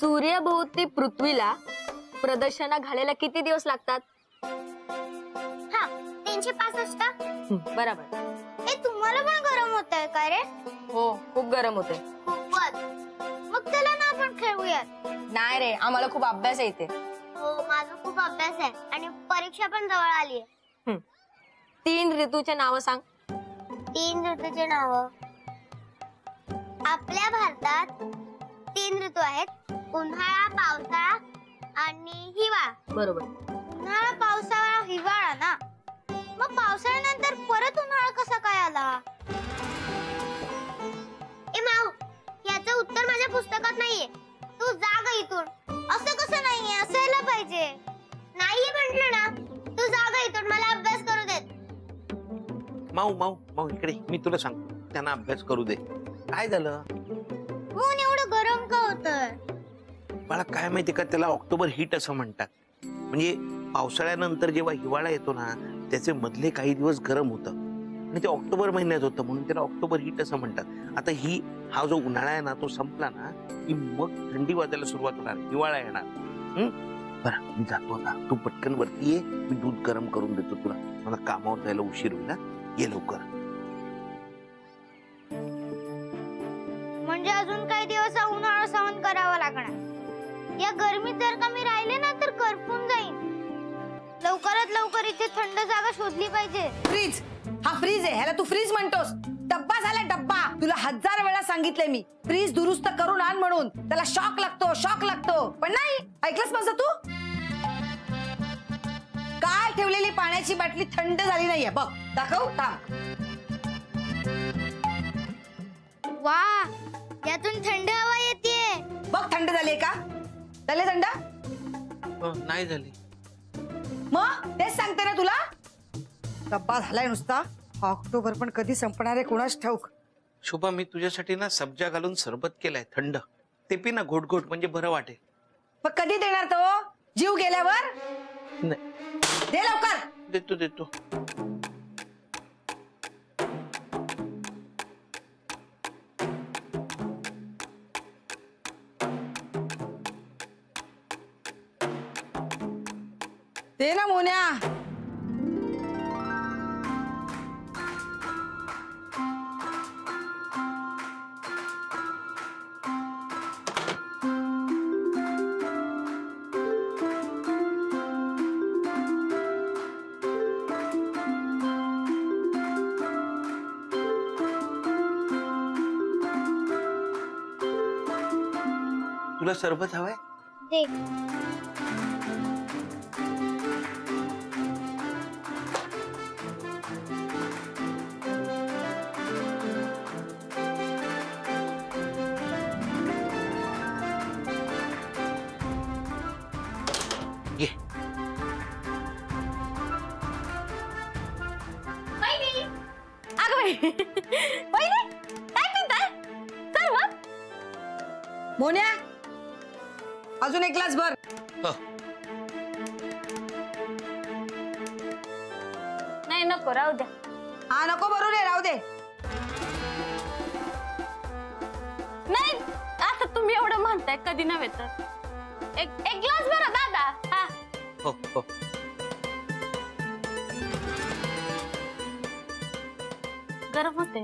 सूर्यभोवती पृथ्वीला प्रदक्षिणा घालायला किती दिवस लागतात? 365. बरोबर. हे तुम्हाला पण गरम होतंय का रे? हो, खूप गरम होते. खूपच. मग चला ना आपण खेळूयात. नाही रे, आम्हाला खूप अभ्यास येते. हो, माझा खूप अभ्यास आहे आणि परीक्षा पण जवळ आली आहे. 3 ऋतूचे नाव सांग. 3 ऋतूचे नाव. आपल्या भारतात 3 ऋतू आहेत. उन्हाळा, पावसाळा आणि हिवाळा. बरोबर. उन्हाळा, पावसाळा, हिवाळा ना. मग पावसाळ्यानंतर परत उन्हाळा कसा काय आला? ए माऊ, याचं उत्तर माझ्या पुस्तकात नाहीये. तू जा ग इथून. असं कसं नाहीये? असायला पाहिजे. नाहीये म्हटलं ना. तू जा ग इथून, मला अभ्यास करू देत. माऊ माऊ माऊ इकडे, मी तुला सांगतो, त्यांना अभ्यास करू दे. काय झालं? ऊन एवढं गरम का होतंय? मला काय माहिती का, त्याला ऑक्टोबर हीट असं म्हणतात. म्हणजे पावसाळ्यानंतर जेव्हा हिवाळा येतो ना, त्याचे मधले काही दिवस गरम होतं आणि ते ऑक्टोबर महिन्यात होतं, म्हणून त्याला ऑक्टोबर हीट असं म्हणतात. आता हा जो उन्हाळा आहे ना, तो संपला ना की मग थंडी वाजायला सुरुवात होणार, हिवाळा येणार. बरं, मी जातो आता. तू पटकन वरती ये, मी दूध गरम करून देतो तुला. मला कामावर जायला उशीर होईल ना. ये लवकर. म्हणजे अजून काही दिवस हा उन्हाळा सहन करावा लागणार. या गरमीत जर का मी राहिले ना तर करपून जाईन. लवकरात लवकर इथे थंड जागा शोधली पाहिजे. फ्रीज. हा फ्रीज आहे, ह्याला तू फ्रीज म्हणतोस? डब्बा झाला डब्बा. तुला 1000 वेळा सांगितले मी फ्रीज दुरुस्त करून आण म्हणून. त्याला शॉक लागतो, पण नाही ऐकलंस माझं तू? काल ठेवलेली पाण्याची बाटली थंड झाली नाहीये बघ. दाखव. वा, यातून थंड हवा येते. बघ थंड झाली का? झाले थंड? नाही झाली. मग तेच सांगते ना तुला. डब्बा झालाय नुसता. ऑक्टोबर पण कधी संपणार आहे कोणाच ठाऊक. शोभा, मी तुझ्यासाठी ना सब्जा घालून सरबत केलाय थंड. ते पी ना, घोट घोट, म्हणजे बरं वाटेल. मग कधी देणार तो? जीव गेल्यावर? नाही, दे लवकर. देतो देतो. दे ना मोन्या. तुला सरबत हवंय? दे. ये. मोन्या, अजून एक ग्लास भर. नाही, नको, राहू द्या. हा, नको भरू दे, राहू दे. नाही, आता तुम्ही एवढं म्हणताय, कधी नव्हे तर एक ग्लास भरा दादा. हा. हो हो. गरम होते.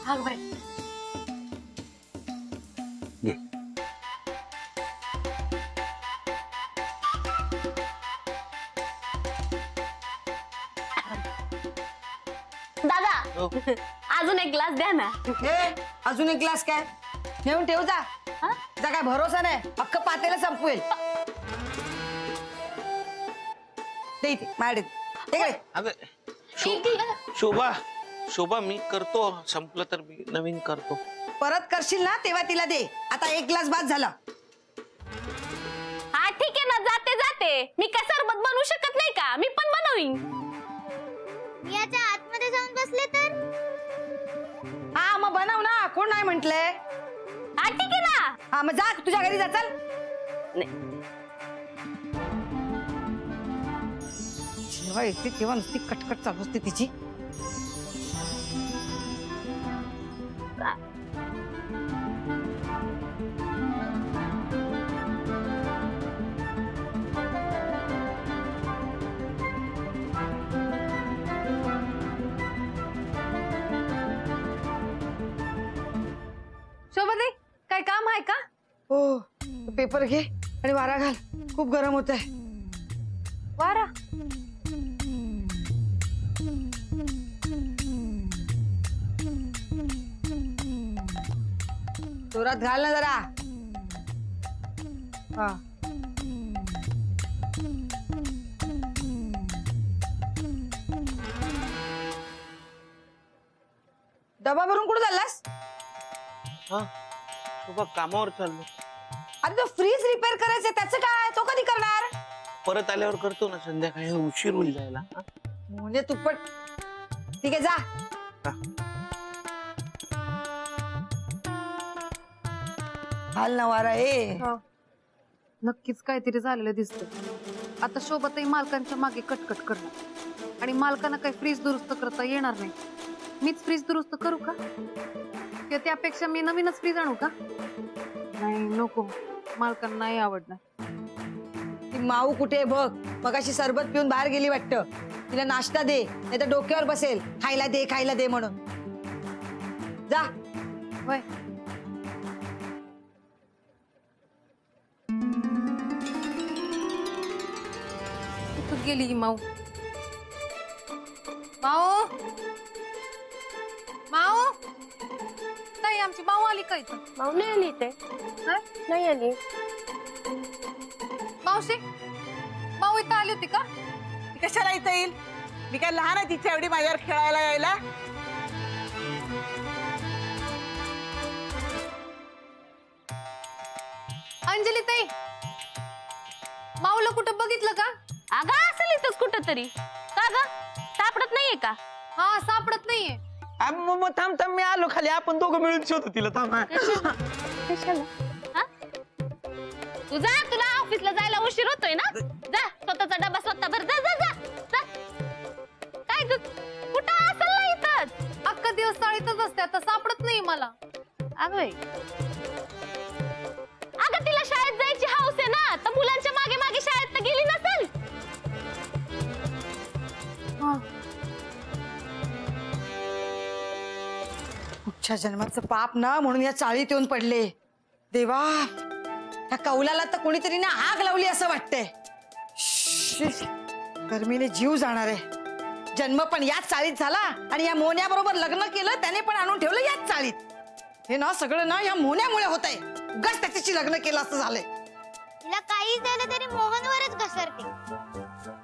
हा बाई. ये. दादा, अजून एक ग्लास द्या ना. अजून एक ग्लास काय? नेऊन ठेव जा. जा, काय भरोसा नाही, अख्ख पातेला संपवेल. दे इथे माझ्याकडे. शोभा शोभा, मी करतो. संपलं तर मी नवीन करतो. परत करशील ना तेव्हा तिला दे. आता एक ग्लास बाद झाला. हा ठीक आहे ना, जाते जाते. मी काय सरबत बनवू शकत नाही का? मी पण बनवीन. याच्या आतमध्ये जाऊन बसले तर? हा, मग बनव ना. कोण नाही म्हंटलंय? हा ठीक आहे ना. हा, मग जा, तुझ्या घरी जा. चल. जेव्हा येते तेव्हा नुसती कटकट चालू असते तिची. शोभाताई काय काम आहे का? हो, पेपर घे आणि वारा घाल, खूप गरम होत आहे. वारा जोरात घाल ना जरा. हा. डबा भरून कुठे चाललास? हा शोभा कामावर चाललो. अरे तो फ्रीज रिपेअर करायचं त्याचं काय, तो कधी करणार? परत आल्यावर करतो ना, संध्याकाळी उशीर होईल जायला. हा? म्हणजे तू पण ठीक आहे जा. हा. हाल ना वारा ए. नक्कीच काहीतरी झालेलं दिसतं. आता शोभाताई मालकांच्या मागे कटकट करणार आणि मालकांना काही फ्रीज दुरुस्त करता येणार नाही. मीच फ्रीज दुरुस्त करू का? किंवा त्यापेक्षा मी नवीनच फ्रीज आणू का? नाही नको, मालकांना नाही आवडणार. ती माऊ कुठे बघ, मगाशी सरबत पिऊन बाहेर गेली वाटतं. तिला नाश्ता दे, नाही तर डोक्यावर बसेल खायला दे म्हणून. जा. होय. कुठं गेली ही माऊ? माऊ, माऊ, ताई आमची माऊ आली का इथं? माऊ नाही आली ते. नाही आली. मावशी, माऊ इथं आली होती का? कशाला इथं येईल? मी काय लहान आहे तिच्या एवढी माझ्यावर खेळायला यायला? अंजली ताई, माऊला कुठं बघितलं का? अगं असेल इथंच कुठं तरी. का ग सापडत नाहीये का? हा सापडत नाहीये. थांब थांब, मी आलो खाली, आपण दोघं मिळून शोधू तिला. थांब. कशाला? हा? तू जा, तुला ऑफिसला जायला उशीर होतोय ना. जा स्वतःचा डबा स्वतः भर. जा जा जा जा. काय ग कुठं असेल ना इथंच? अख्खा दिवस चाळीतच असते, आता सापडत नाही मला. अगं अगं तिला शाळेत जायची हौस आहे ना, तर मुलांच्या मागे मागे शाळेत तर गेली नसेल. कुठच्या जन्माचं पाप ना, म्हणून या चाळीत येऊन पडले. देवा, या कौलाला तर कोणीतरी ना आग लावली असं वाटतंय. गर्मीने जीव जाणार आहे. जन्म पण याच चाळीत झाला आणि या मोन्याबरोबर लग्न केलं, त्याने पण आणून ठेवलं याच चाळीत. हे ना सगळं ना या मोन्यामुळे होत आहे. उगाच त्याच्याशी लग्न केलं असं झालंय. तिला काही झालं तरी मोहनवरच घसरते.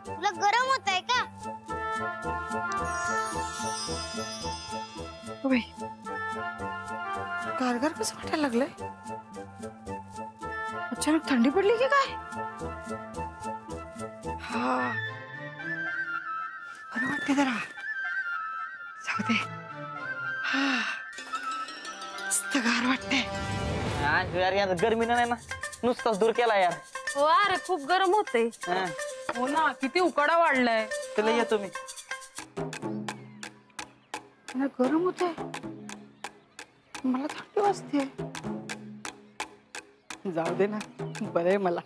तुला गरम होत आहे का? गारगार कसं वाटायला लागलंय? अचानक थंडी पडली की काय? हा बरं वाटते जरा. जाऊ दे. हा मस्त गार वाटते. यार यार गर्मीनं नाही ना नुसताच दूर केला यार. हो अरे खूप गरम होतंय. हो ना, किती उकाडा वाढलाय. तुला येतो मी. मला गरम होत आहे, मला थंडी वाजते. जाऊ दे ना, बरं आहे मला.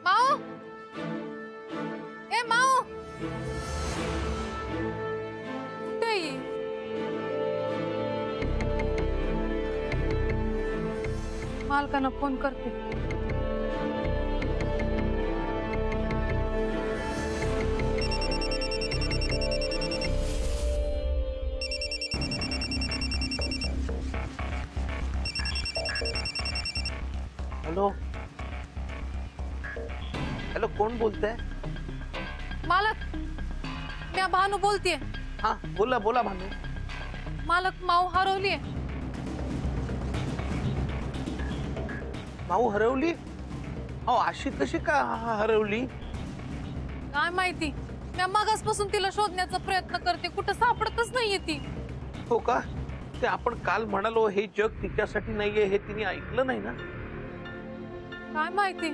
माऊ, ए माऊ, कुठे आहे ही? मालकांना फोन करते. हॅलो हॅलो, कोण बोलतंय? मालक, मी भानू बोलतेय. हा बोला बोला भानू. मालक, माऊ हरवलीये. माऊ हरवली? अहो अशी तशी का हरवली? काय माहिती, मी मगासपासून तिला शोधण्याचा प्रयत्न करते, कुठं सापडतच नाहीये ती. हो का? ते आपण काल म्हणालो हे जग तिच्यासाठी नाहीये हे तिने ऐकलं नाही ना. काय माहिती.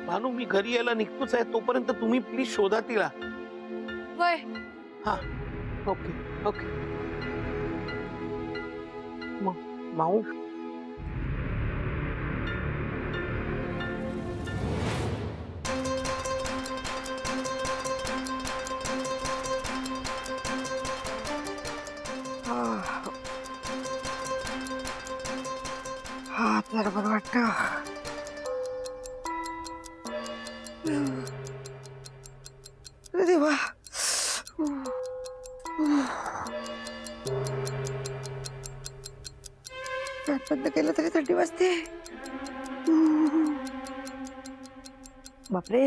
भानू मी घरी यायला निघतोच आहे, तोपर्यंत तुम्ही प्लीज शोधा तिला. वय हा ओके ओके. माऊ हा जरा बरं वाटत. देवा बंद केलं तरी थंडी वाजते. बापरे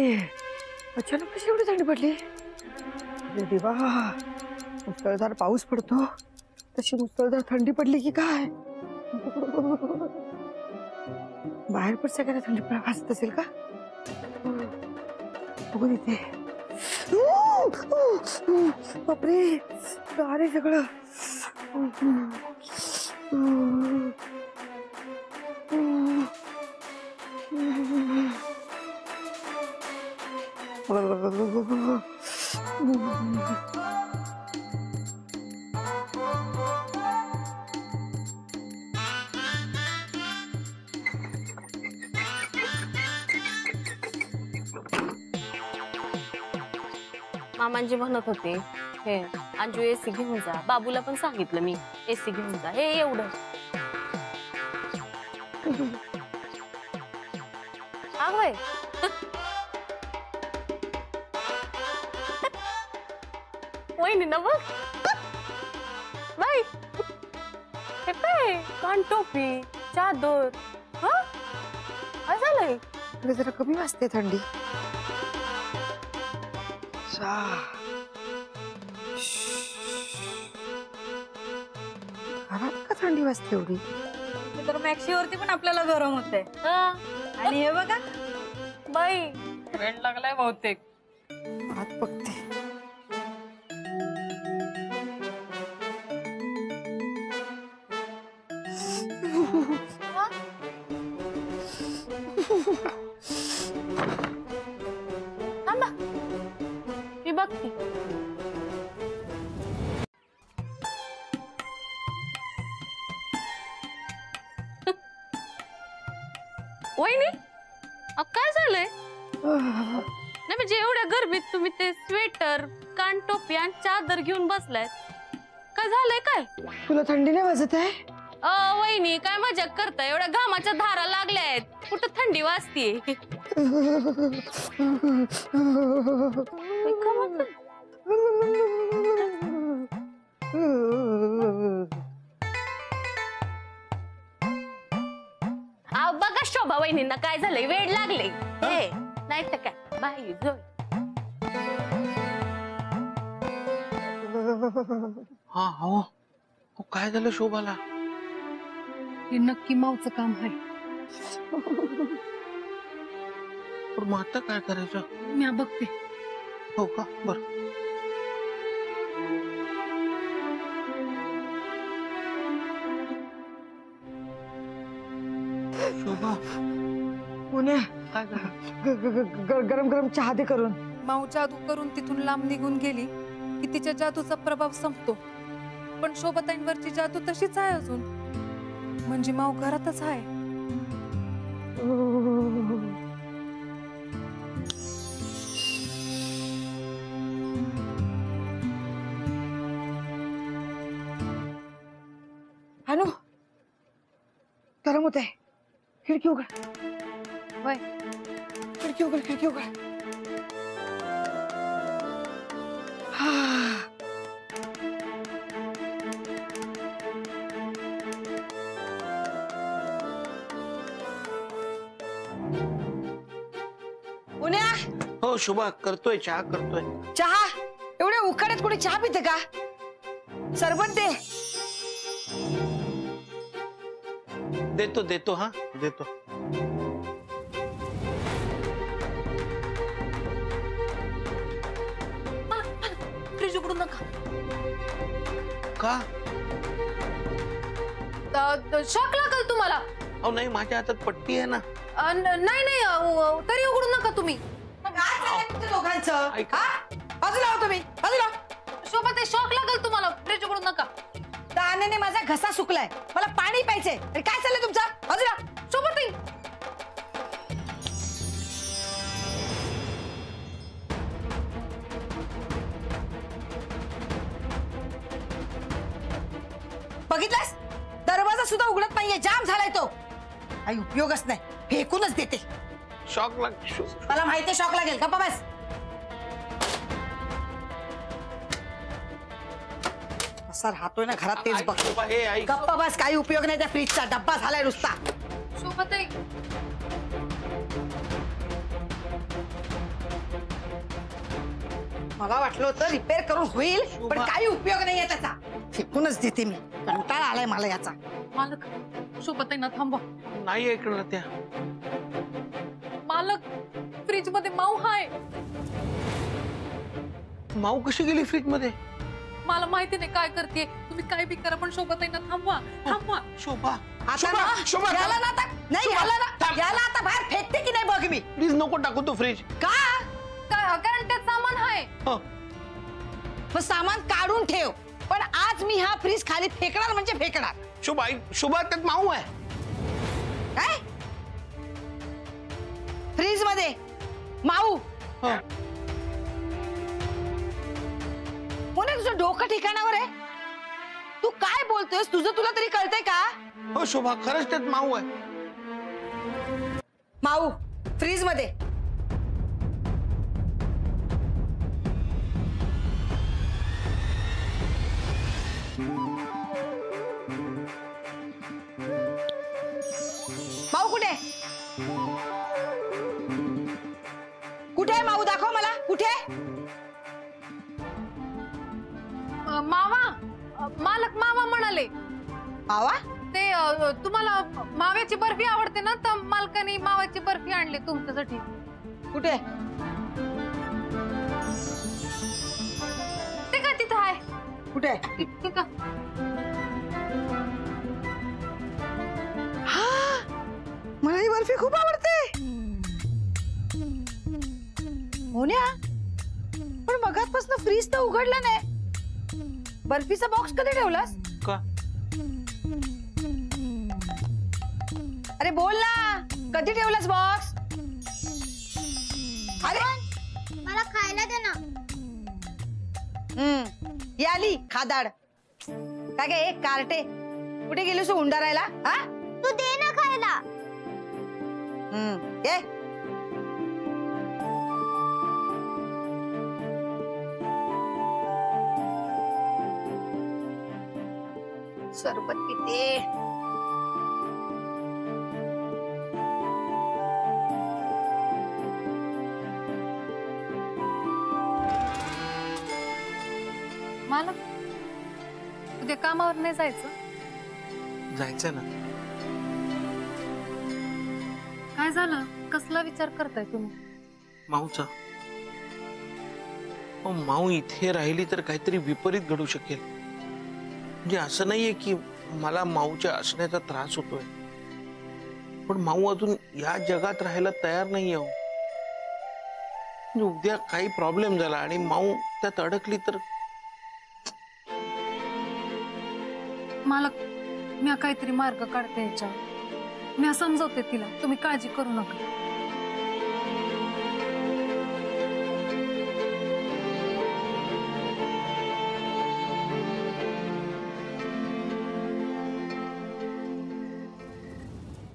अचानक कशी एवढी थंडी पडली. अरे देवा मुसळधार पाऊस पडतो तशी मुसळधार थंडी पडली की काय. बाहेर पण सगळ्यांना थंडी वाजत असेल का. बघून येते. बापरे अरे सगळं. मामांजी म्हणत होते हे अंजू एसी घेऊन जा. बाबूला पण सांगितलं मी एसी घेऊन जा. हे एवढं वय वहिनी ना बघ बाई. हे काय कान टोपी चादर काय झालंय. जरा कमी वाजते थंडी. घरात का थंडी वाजते एवढी. तर मॅक्सीवरती पण आपल्याला गरम होतंय. आणि हे बघा बाई वेळ लागलाय बहुतेक. आत बघते. थांबा मी बघते. वहिनी काय झालंय. नाही म्हणजे एवढ्या गरमीत तुम्ही ते स्वेटर कान टोपी आणि चादर घेऊन बसलाय. काय झालंय काय. तुला थंडी नाही वाजत आहे. वहिनी काय मजाक करताय. एवढ्या घामाच्या धारा लागल्या आहेत कुठं थंडी वाजतीये. बघा शोभा वहिनींना काय झालंय. वेळ लागले नाही तर काय बाई जो. हा हो काय झालं शोभाला. हे नक्की मावचं काम आहे. पण मग आता काय करायचं. मी बघते. हो का बर. शोभा पुण्या काय गरम गरम चहा दे करून. माऊ जादू करून तिथून लांब निघून गेली की तिच्या जादूचा प्रभाव संपतो. पण शोभाताईंवरची जादू तशीच आहे अजून. म्हणजे माऊ घरातच आहे. हानू गरम होत आहे. खिडकी उघड. वय खिडकी उघड. खिडकी उघड. पुण्या हो शुभा करतोय चहा करतोय. चहा एवढ्या उकाड्यात कोणी चहा पिते का. सरबत दे. देतो देतो हा देतो. फ्रीज उघडू नका. का शॉक लागल तुम्हाला. अहो नाही, माझ्या हातात पट्टी आहे ना. नाही नाही तरी उघडू नका तुम्ही. काय चाललंय तुमच्या दोघांचं? ऐका. हा? बाजूला हो तुम्ही, बाजूला. शोभा ते शॉक लागल तुम्हाला. फ्रीज उघडू नका. दाण्याने माझा घसा सुकलाय, मला पाणी प्यायचंय. अरे काय चाललंय तुमचं? बाजूला. शोभा ताई बघितलंस, दरवाजा सुद्धा उघडत नाहीये, जाम झालाय तो. काही उपयोगच नाही, फेकूनच देते. शॉक लाग. मला माहितीये शॉक लागेल. गप्पा बस. असा राहतोय ना घरात, तेच बघ. शोभा, हे ऐक. गप्पा बस, काही उपयोग नाही त्या फ्रीजचा. डब्बा झालाय नुसता. शोभा ताई मला वाटलं होतं रिपेअर करून होईल, पण शोभा. काही उपयोग नाहीये त्याचा. फेकूनच देते मी. कंटाळा आलाय मला याचा. मालक. शोभा ताई ना थांबवा. नाही ऐकणार त्या. मालक फ्रीज मध्ये माऊ हाय. माऊ कशी गेली फ्रीज मध्ये? मला माहिती नाही काय करते तुम्ही. काय बी करा पण शोभा ताई ना थांबवा. थांबवा. शोभा, आता शोभा, ना, शोभा, याला ना आता नाही, शोभा, याला ना थांब. याला आता बाहेर फेकते की नाही बघ मी. प्लीज नको टाकू तू फ्रीज. का? कारण त्यात सामान आहे. मग सामान काढून ठेव, पण आज मी हा फ्रीज खाली फेकणार म्हणजे फेकणार. शोभा ऐक, शोभा त्यात माऊ आहे. काय? फ्रीज मध्ये माऊ? कोणी तुझं डोकं ठिकाणावर आहे? तू काय बोलतोयस? तुझं तुला तरी कळतंय का? हो शोभा, खरंच त्यात माऊ आहे. माऊ फ्रीज मध्ये. माऊ कुठे? कुठे आहे माऊ? दाखव मला. कुठे आहे? मावा. मालक मावा म्हणाले. मावा? ते तुम्हाला माव्याची बर्फी आवडते ना, तर मालकाने मावाची बर्फी आणली तुमच्यासाठी. कुठे? ते का तिथं आहे? कुठे? ते का? हा, मला ही बर्फी खूप आवडते. मोन्या, पण मगाचपासून फ्रीज तर उघडला नाही. बर्फीचा बॉक्स कधी ठेवलास? का? अरे बोल ना, कधी ठेवलास बॉक्स? अरे मला खायला दे ना. ही आली खादाड. काय गे कार्टे, कुठे गेलीस हुंडारायला? हा, तू दे ना खायला. ये. सरबत पिते. मालक उद्या कामावर नाही जायचं? जायचं ना. काय झालं? कसला विचार करताय तुम्ही? माऊचा. माऊ इथे राहिली तर काहीतरी विपरीत घडू शकेल. म्हणजे असं नाहीये की मला माऊच्या असण्याचा त्रास होतोय, पण माऊ अजून या जगात राहायला तयार नाहीये. म्हणजे उद्या काही प्रॉब्लेम झाला आणि माऊ त्यात अडकली तर. मालक मी काहीतरी मार्ग काढते याच्यावर. मी समजवते तिला, तुम्ही काळजी करू नका.